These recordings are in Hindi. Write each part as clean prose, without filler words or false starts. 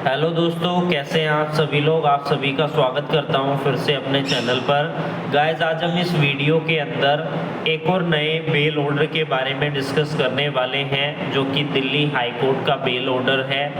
हेलो दोस्तों, कैसे हैं आप सभी लोग। आप सभी का स्वागत करता हूं फिर से अपने चैनल पर। गाइस, आज हम इस वीडियो के अंदर एक और नए बेल ऑर्डर के बारे में डिस्कस करने वाले हैं, जो कि दिल्ली हाई कोर्ट का बेल ऑर्डर है।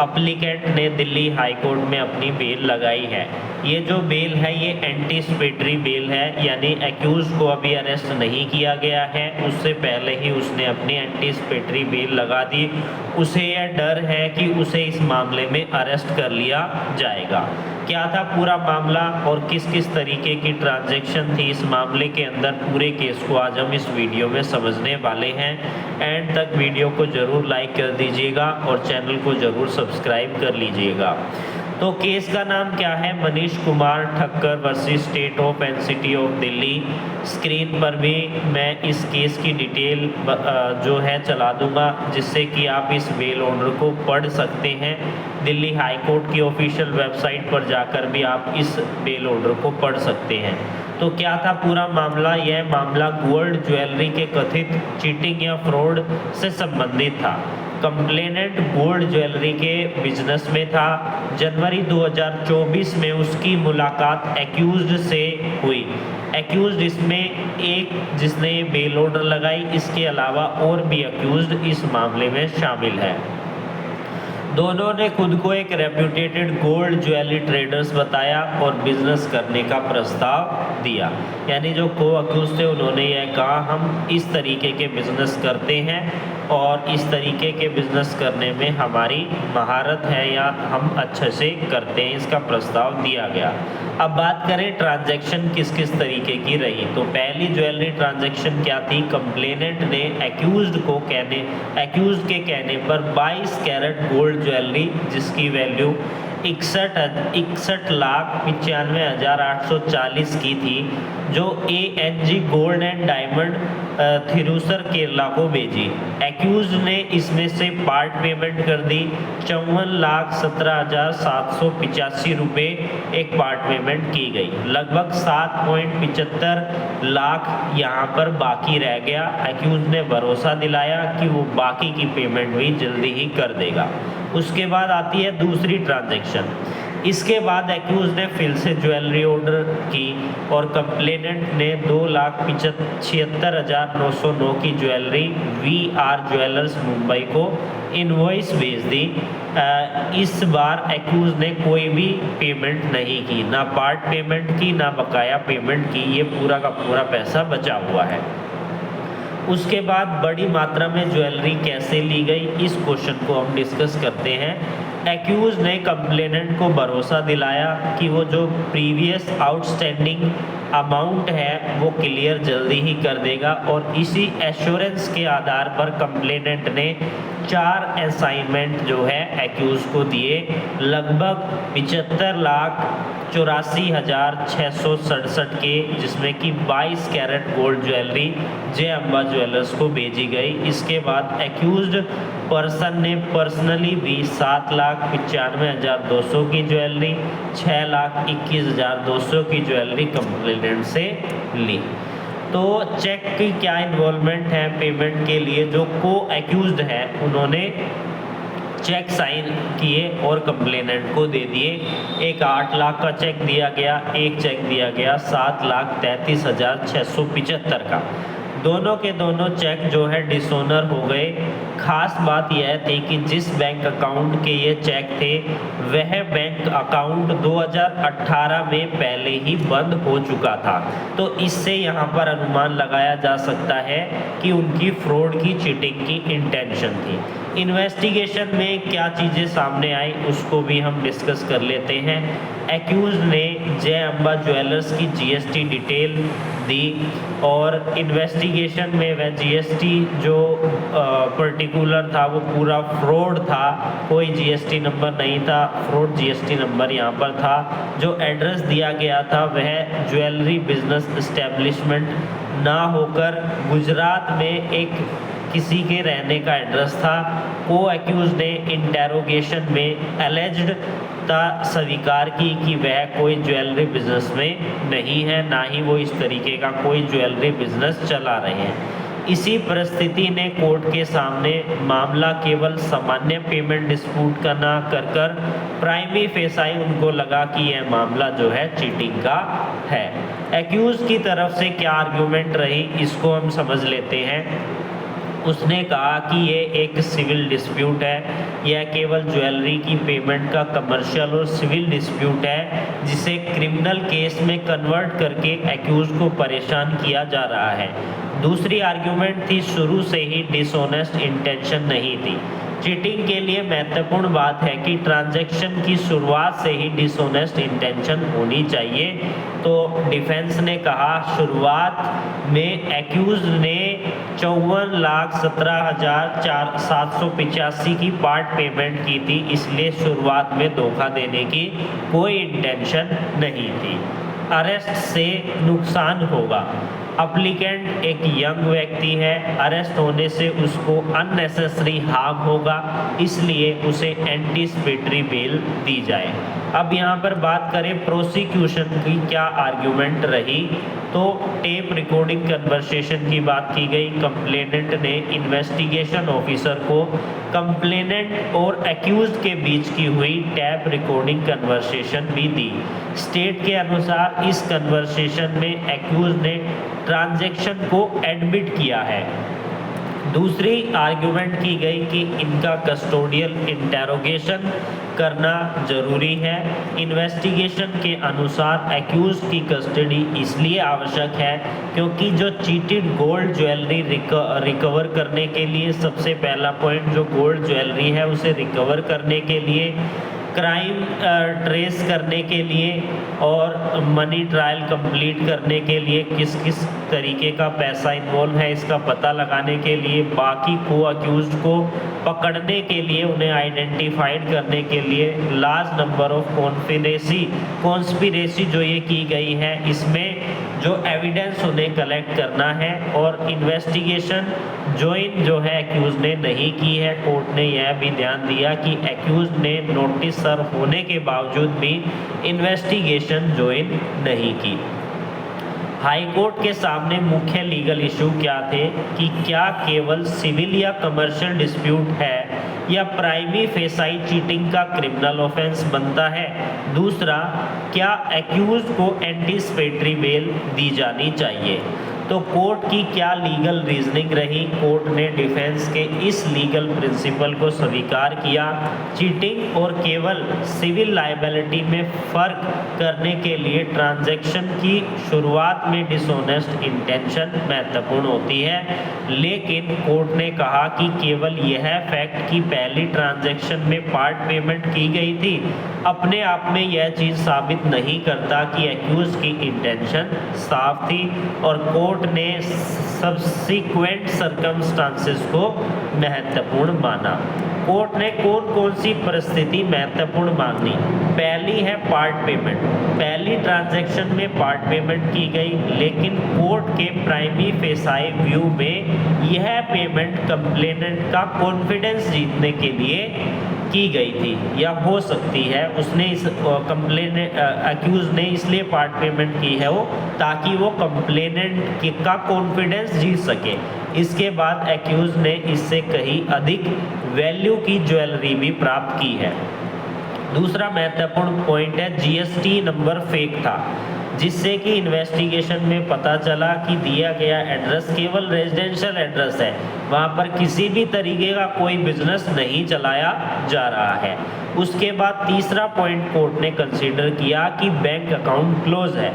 अप्लीकेंट ने दिल्ली हाई कोर्ट में अपनी बेल लगाई है। ये जो बेल है ये एंटीसिपेटरी बेल है, यानी एक्यूज को अभी अरेस्ट नहीं किया गया है, उससे पहले ही उसने अपनी एंटीसिपेटरी बेल लगा दी। उसे यह डर है कि उसे इस मामले में अरेस्ट कर लिया जाएगा। क्या था पूरा मामला और किस किस तरीके की ट्रांजैक्शन थी इस मामले के अंदर, पूरे केस को आज हम इस वीडियो में समझने वाले हैं। एंड तक वीडियो को ज़रूर लाइक कर दीजिएगा और चैनल को ज़रूर सब्सक्राइब कर लीजिएगा। तो केस का नाम क्या है? Manish Kumar Thakkar versus state of and city of Delhi. Screen पर भी मैं इस केस की डिटेल जो है चला दूंगा, जिससे कि आप इस बेल ऑर्डर को पढ़ सकते हैं। दिल्ली हाई कोर्ट की ऑफिशियल वेबसाइट पर जाकर भी आप इस बेल ऑर्डर को पढ़ सकते हैं। तो क्या था पूरा मामला? यह मामला गोल्ड ज्वेलरी के कथित चीटिंग या फ्रॉड से संबंधित था। कंप्लेनेंट गोल्ड ज्वेलरी के बिजनेस में था। जनवरी 2024 में उसकी मुलाकात एक्यूज्ड से हुई। एक्यूज्ड इसमें एक जिसने बेल ऑर्डर लगाई, इसके अलावा और भी एक्यूज्ड इस मामले में शामिल है। दोनों ने खुद को एक रेप्यूटेटेड गोल्ड ज्वेलरी ट्रेडर्स बताया और बिजनेस करने का प्रस्ताव दिया। यानी जो को अक्यूज थे उन्होंने यह कहा, हम इस तरीके के बिजनेस करते हैं और इस तरीके के बिजनेस करने में हमारी महारत है या हम अच्छे से करते हैं, इसका प्रस्ताव दिया गया। अब बात करें ट्रांजैक्शन किस किस तरीके की रही। तो पहली ज्वेलरी ट्रांजैक्शन क्या थी? कंप्लेनेंट ने एक्यूज्ड के कहने पर 22 कैरेट गोल्ड ज्वेलरी, जिसकी वैल्यू 61,95,840 की थी, जो ANG gold and diamond Thrissur Kerala को भेजी। एक्यूज ने इसमें से पार्ट पेमेंट कर दी। 54,17,785 रुपये एक पार्ट पेमेंट की गई। लगभग 7.75 लाख यहाँ पर बाकी रह गया। एक्यूज ने भरोसा दिलाया कि वो बाकी की पेमेंट भी जल्दी ही कर देगा। उसके बाद आती है दूसरी ट्रांजैक्शन। इसके बाद एक्यूज ने फिर से ज्वेलरी ऑर्डर की और कंप्लेनेंट ने 2,76,909 की ज्वेलरी VR ज्वेलर्स मुंबई को इनवॉइस भेज दी। इस बार एक्यूज ने कोई भी पेमेंट नहीं की, ना पार्ट पेमेंट की ना बकाया पेमेंट की। ये पूरा का पूरा पैसा बचा हुआ है। उसके बाद बड़ी मात्रा में ज्वेलरी कैसे ली गई, इस क्वेश्चन को हम डिस्कस करते हैं। एक्यूज ने कंप्लेनेंट को भरोसा दिलाया कि वो जो प्रीवियस आउटस्टैंडिंग अमाउंट है वो क्लियर जल्दी ही कर देगा, और इसी एश्योरेंस के आधार पर कंप्लेनेंट ने 4 असाइनमेंट जो है एक्यूज को दिए। लगभग 75,84,667 के, जिसमें कि 22 कैरेट गोल्ड ज्वेलरी जय अम्बा ज्वेलर्स को भेजी गई। इसके बाद एक्यूज्ड पर्सन ने पर्सनली भी 7,95,200 की ज्वेलरी, 6,21,200 की ज्वेलरी कंप्लेनेंट से ली। तो चेक की क्या इन्वॉल्वमेंट है पेमेंट के लिए? जो को एक्यूज्ड है उन्होंने चेक साइन किए और कंप्लेनेंट को दे दिए। एक 8 लाख का चेक दिया गया, एक चेक दिया गया 7,33,675 का। दोनों के दोनों चेक जो है डिसऑनर हो गए। खास बात यह थी कि जिस बैंक अकाउंट के ये चेक थे वह बैंक अकाउंट 2018 में पहले ही बंद हो चुका था। तो इससे यहाँ पर अनुमान लगाया जा सकता है कि उनकी फ्रॉड की चीटिंग की इंटेंशन थी। इन्वेस्टिगेशन में क्या चीज़ें सामने आई उसको भी हम डिस्कस कर लेते हैं। एक्यूज ने जय अम्बा ज्वेलर्स की GST डिटेल दी और इन्वेस्टिगेशन में वह GST जो पर्टिकुलर था वो पूरा फ्रॉड था। कोई GST नंबर नहीं था, फ्रॉड GST नंबर यहाँ पर था। जो एड्रेस दिया गया था वह ज्वेलरी बिजनेस एस्टेब्लिशमेंट ना होकर गुजरात में एक किसी के रहने का एड्रेस था। को एक्यूज ने इंटेरोगेशन में एलेज्ड स्वीकार की कि वह कोई ज्वेलरी बिजनेस में नहीं है, ना ही वो इस तरीके का कोई ज्वेलरी बिजनेस चला रहे हैं। इसी परिस्थिति ने कोर्ट के सामने मामला केवल सामान्य पेमेंट डिस्प्यूट का ना कर कर प्राइमी फेसाई उनको लगा कि यह मामला जो है चीटिंग का है। एक्यूज की तरफ से क्या आर्ग्यूमेंट रही इसको हम समझ लेते हैं। उसने कहा कि ये एक सिविल डिस्प्यूट है, यह केवल ज्वेलरी की पेमेंट का कमर्शियल और सिविल डिस्प्यूट है जिसे क्रिमिनल केस में कन्वर्ट करके एक्यूज को परेशान किया जा रहा है। दूसरी आर्ग्यूमेंट थी शुरू से ही डिसऑनेस्ट इंटेंशन नहीं थी। चीटिंग के लिए महत्वपूर्ण बात है कि ट्रांजैक्शन की शुरुआत से ही डिसऑनेस्ट इंटेंशन होनी चाहिए। तो डिफेंस ने कहा शुरुआत में एक्यूज ने 54,17,785 की पार्ट पेमेंट की थी, इसलिए शुरुआत में धोखा देने की कोई इंटेंशन नहीं थी। अरेस्ट से नुकसान होगा। अप्लीकेंट एक यंग व्यक्ति है, अरेस्ट होने से उसको अननेसेसरी हार्म होगा, इसलिए उसे एंटीसिपेटरी बेल दी जाए। अब यहाँ पर बात करें प्रोसिक्यूशन की क्या आर्ग्यूमेंट रही, तो टेप रिकॉर्डिंग कन्वर्सेशन की बात की गई। कंप्लेनेंट ने इन्वेस्टिगेशन ऑफिसर को कंप्लेनेंट और एक्यूज के बीच की हुई टैप रिकॉर्डिंग कन्वर्सेशन भी दी। स्टेट के अनुसार इस कन्वर्सेशन में एक्यूज ने ट्रांजैक्शन को एडमिट किया है। दूसरी आर्ग्यूमेंट की गई कि इनका कस्टोडियल इंटेरोगेशन करना जरूरी है। इन्वेस्टिगेशन के अनुसार एक्यूज की कस्टडी इसलिए आवश्यक है क्योंकि जो चीटेड गोल्ड ज्वेलरी रिकवर करने के लिए सबसे पहला पॉइंट, जो गोल्ड ज्वेलरी है उसे रिकवर करने के लिए, क्राइम ट्रेस करने के लिए और मनी ट्रायल कंप्लीट करने के लिए किस किस तरीके का पैसा इन्वॉल्व है इसका पता लगाने के लिए, बाकी को अक्यूज्ड को पकड़ने के लिए, उन्हें आइडेंटिफाइड करने के लिए लार्ज नंबर ऑफ कॉन्स्पिरेसी जो ये की गई है इसमें जो एविडेंस उन्हें कलेक्ट करना है। और इन्वेस्टिगेशन ज्वाइन जो है एक्यूज ने नहीं की है। कोर्ट ने यह भी ध्यान दिया कि एक्यूज ने नोटिस सर्व होने के बावजूद भी इन्वेस्टिगेशन ज्वाइन नहीं की। हाई कोर्ट के सामने मुख्य लीगल इशू क्या थे कि क्या केवल सिविल या कमर्शियल डिस्प्यूट है या प्राइमी फेसाई चीटिंग का क्रिमिनल ऑफेंस बनता है। दूसरा, क्या एक्यूज को एंटीसिपेटरी बेल दी जानी चाहिए। तो कोर्ट की क्या लीगल रीजनिंग रही। कोर्ट ने डिफेंस के इस लीगल प्रिंसिपल को स्वीकार किया। चीटिंग और केवल सिविल लायबिलिटी में फ़र्क करने के लिए ट्रांजैक्शन की शुरुआत में डिसऑनेस्ट इंटेंशन महत्वपूर्ण होती है, लेकिन कोर्ट ने कहा कि केवल यह फैक्ट कि पहली ट्रांजैक्शन में पार्ट पेमेंट की गई थी अपने आप में यह चीज़ साबित नहीं करता कि एक्यूज की इंटेंशन साफ थी। और कोर्ट ने सब्सिक्वेंट सर्कमस्टांसेस को महत्वपूर्ण माना। कोर्ट ने कौन कौन सी परिस्थिति महत्वपूर्ण मानी। पहली है पार्ट पेमेंट। पहली ट्रांजैक्शन में पार्ट पेमेंट की गई, लेकिन कोर्ट के प्राइमी फेसाई व्यू में यह पेमेंट कंप्लेनेंट का कॉन्फिडेंस जीतने के लिए की गई थी या हो सकती है। उसने इस कंप्लेनेंट एक्यूज ने इसलिए पार्ट पेमेंट की है वो ताकि वो कंप्लेनेंट का कॉन्फिडेंस जीत सके। इसके बाद एक्यूज ने इससे कहीं अधिक वैल्यू की ज्वेलरी भी प्राप्त की है। दूसरा महत्वपूर्ण पॉइंट है जीएसटी नंबर फेक था, जिससे कि इन्वेस्टिगेशन में पता चला कि दिया गया एड्रेस केवल रेजिडेंशियल एड्रेस है, वहाँ पर किसी भी तरीके का कोई बिजनेस नहीं चलाया जा रहा है। उसके बाद तीसरा पॉइंट कोर्ट ने कंसीडर किया कि बैंक अकाउंट क्लोज है।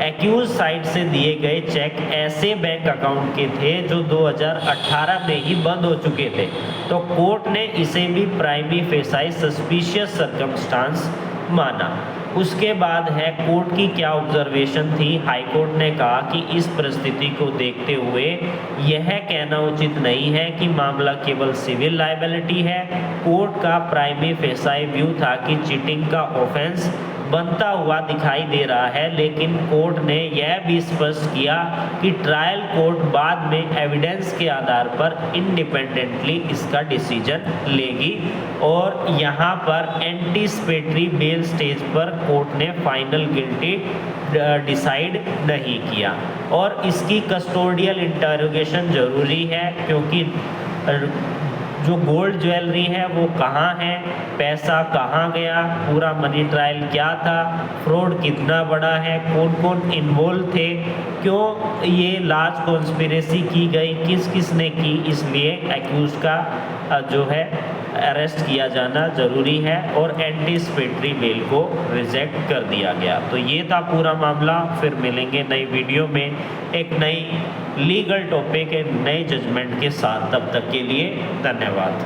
एक्यूज साइड से दिए गए चेक ऐसे बैंक अकाउंट के थे जो 2018 में ही बंद हो चुके थे, तो कोर्ट ने इसे भी प्राइमी फेसाई सस्पिशियस सर्कमस्टांस माना। उसके बाद है कोर्ट की क्या ऑब्जर्वेशन थी। हाई कोर्ट ने कहा कि इस परिस्थिति को देखते हुए यह कहना उचित नहीं है कि मामला केवल सिविल लायबिलिटी है। कोर्ट का प्राइमी फेसाई व्यू था कि चीटिंग का ऑफेंस बनता हुआ दिखाई दे रहा है, लेकिन कोर्ट ने यह भी स्पष्ट किया कि ट्रायल कोर्ट बाद में एविडेंस के आधार पर इंडिपेंडेंटली इसका डिसीजन लेगी और यहाँ पर एंटीसिपेटरी बेल स्टेज पर कोर्ट ने फाइनल गिल्टी डिसाइड नहीं किया। और इसकी कस्टोडियल इंटरोगेशन ज़रूरी है, क्योंकि जो गोल्ड ज्वेलरी है वो कहाँ है, पैसा कहाँ गया, पूरा मनी ट्रायल क्या था, फ्रॉड कितना बड़ा है, कौन कौन इन्वॉल्व थे, क्यों ये लार्ज कॉन्स्पिरेसी की गई, किस किस ने की, इसलिए एक्यूज का जो है अरेस्ट किया जाना ज़रूरी है और एंटीसिपेटरी बेल को रिजेक्ट कर दिया गया। तो ये था पूरा मामला। फिर मिलेंगे नई वीडियो में एक नई लीगल टॉपिक, एक नए जजमेंट के साथ। तब तक के लिए धन्यवाद।